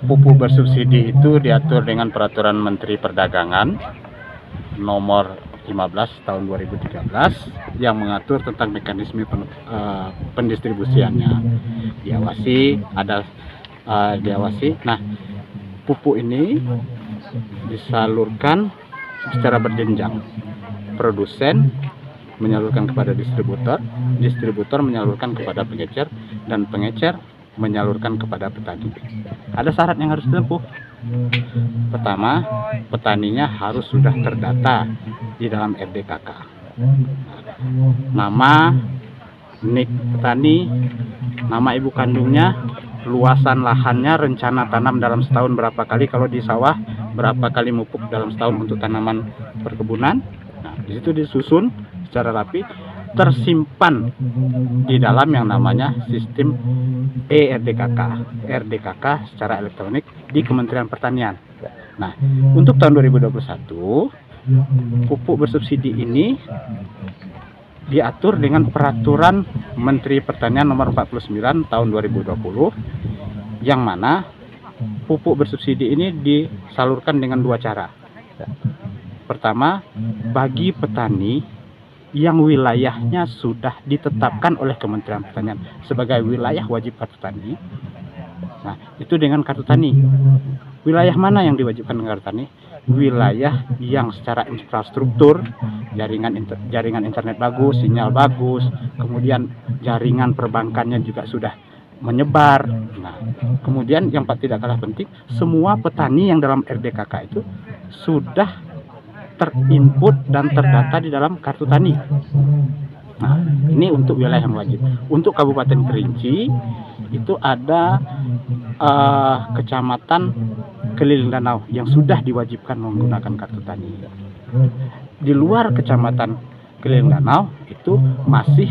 pupuk bersubsidi itu diatur dengan Peraturan Menteri Perdagangan nomor 15 tahun 2013 yang mengatur tentang mekanisme pendistribusiannya. Diawasi. Nah, pupuk ini disalurkan secara berjenjang. Produsen menyalurkan kepada distributor menyalurkan kepada pengecer, dan pengecer menyalurkan kepada petani. Ada syarat yang harus ditempuh. Pertama, petaninya harus sudah terdata di dalam RDKK. Nama, nik petani, nama ibu kandungnya, luasan lahannya, rencana tanam dalam setahun berapa kali kalau di sawah, berapa kali mupuk dalam setahun untuk tanaman perkebunan. Nah, di situ disusun secara rapi, tersimpan di dalam yang namanya sistem RDKK secara elektronik di Kementerian Pertanian. Nah, untuk tahun 2021 pupuk bersubsidi ini diatur dengan Peraturan Menteri Pertanian nomor 49 tahun 2020, yang mana pupuk bersubsidi ini disalurkan dengan dua cara. Pertama, bagi petani yang wilayahnya sudah ditetapkan oleh Kementerian Pertanian sebagai wilayah wajib kartu tani. Nah, itu dengan kartu tani. Wilayah mana yang diwajibkan dengan kartu tani? Wilayah yang secara infrastruktur, jaringan internet bagus, sinyal bagus, kemudian jaringan perbankannya juga sudah menyebar. Nah, kemudian yang tidak kalah penting, semua petani yang dalam RDKK itu sudah terinput dan terdata di dalam kartu tani. Nah, ini untuk wilayah yang wajib. Untuk Kabupaten Kerinci itu ada kecamatan Keliling Danau yang sudah diwajibkan menggunakan kartu tani. Di luar kecamatan Keliling Danau itu masih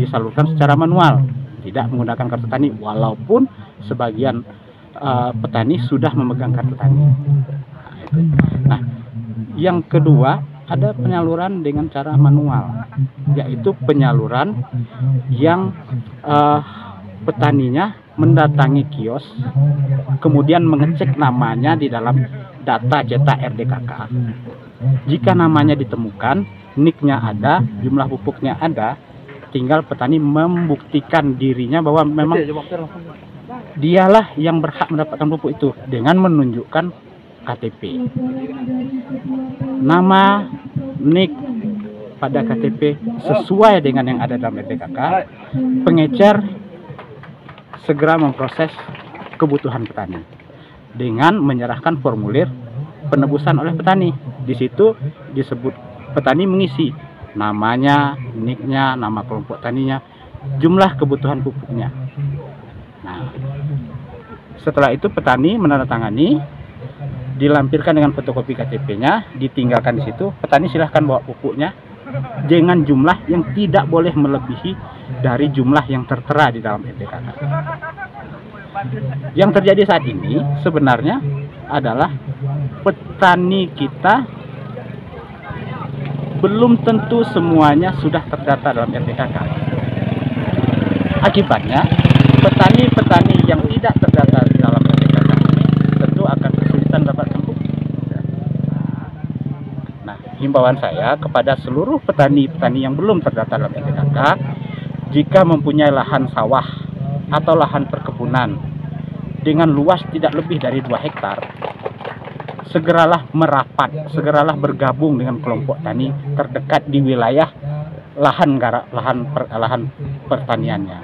disalurkan secara manual, tidak menggunakan kartu tani, walaupun sebagian petani sudah memegang kartu tani. Nah, yang kedua, ada penyaluran dengan cara manual, yaitu penyaluran yang petaninya mendatangi kios, kemudian mengecek namanya di dalam data cetak RDKK. Jika namanya ditemukan, niknya ada, jumlah pupuknya ada, tinggal petani membuktikan dirinya bahwa memang dialah yang berhak mendapatkan pupuk itu dengan menunjukkan KTP. Nama, nik pada KTP sesuai dengan yang ada dalam RDKK. Pengecer segera memproses kebutuhan petani dengan menyerahkan formulir penebusan oleh petani. Di situ disebut petani mengisi namanya, niknya, nama kelompok taninya, jumlah kebutuhan pupuknya. Nah, setelah itu petani menandatangani, dilampirkan dengan fotokopi KTP-nya, ditinggalkan di situ. Petani silahkan bawa pupuknya dengan jumlah yang tidak boleh melebihi dari jumlah yang tertera di dalam RDKK. Yang terjadi saat ini sebenarnya adalah petani kita belum tentu semuanya sudah terdata dalam RDKK. Akibatnya, petani-petani yang tidak terdata dalam RDKK tentu akan kesulitan mendapatkan pupuk. Nah, himbauan saya kepada seluruh petani-petani yang belum terdata dalam RDKK, jika mempunyai lahan sawah atau lahan perkebunan dengan luas tidak lebih dari 2 hektar, segeralah merapat, segeralah bergabung dengan kelompok tani terdekat di wilayah lahan pertaniannya.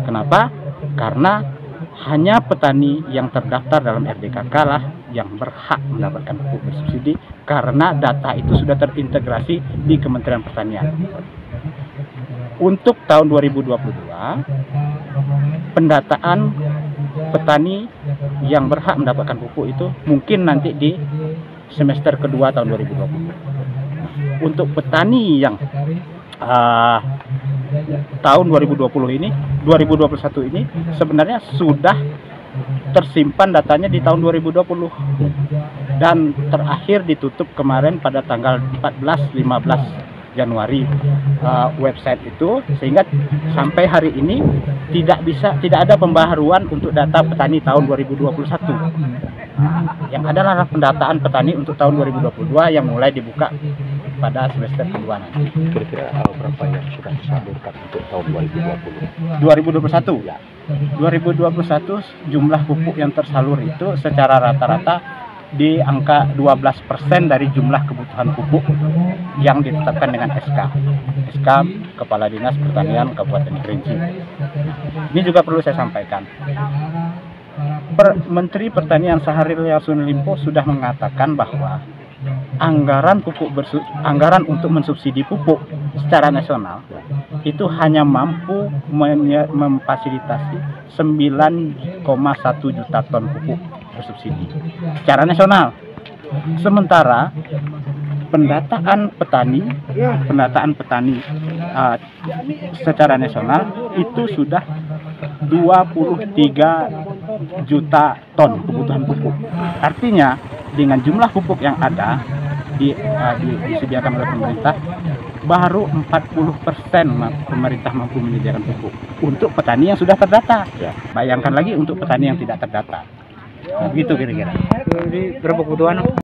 Kenapa? Karena hanya petani yang terdaftar dalam RDKK lah yang berhak mendapatkan pupuk bersubsidi, karena data itu sudah terintegrasi di Kementerian Pertanian. Untuk tahun 2022, pendataan petani yang berhak mendapatkan pupuk itu mungkin nanti di semester kedua tahun 2020. Untuk petani yang tahun 2021 ini sebenarnya sudah tersimpan datanya di tahun 2020 dan terakhir ditutup kemarin pada tanggal 14-15 Januari website itu, sehingga sampai hari ini tidak ada pembaharuan untuk data petani tahun 2021. Yang adalah pendataan petani untuk tahun 2022 yang mulai dibuka pada semester kedua nanti. Kira-kira berapa yang sudah disalurkan untuk tahun 2020? 2021 Ya. 2021 jumlah pupuk yang tersalur itu secara rata-rata di angka 12% dari jumlah kebutuhan pupuk yang ditetapkan dengan SK Kepala Dinas Pertanian Kabupaten Kerinci. Ini juga perlu saya sampaikan. Menteri Pertanian Syahril Yassin Limpo sudah mengatakan bahwa anggaran untuk mensubsidi pupuk secara nasional itu hanya mampu memfasilitasi 9,1 juta ton pupuk bersubsidi secara nasional. Sementara pendataan petani secara nasional itu sudah 23 juta ton kebutuhan pupuk. Artinya dengan jumlah pupuk yang ada disediakan oleh pemerintah, baru 40% pemerintah mampu menyediakan pupuk untuk petani yang sudah terdata. Bayangkan lagi untuk petani yang tidak terdata. Begitu kira-kira. Jadi berapa kebutuhan?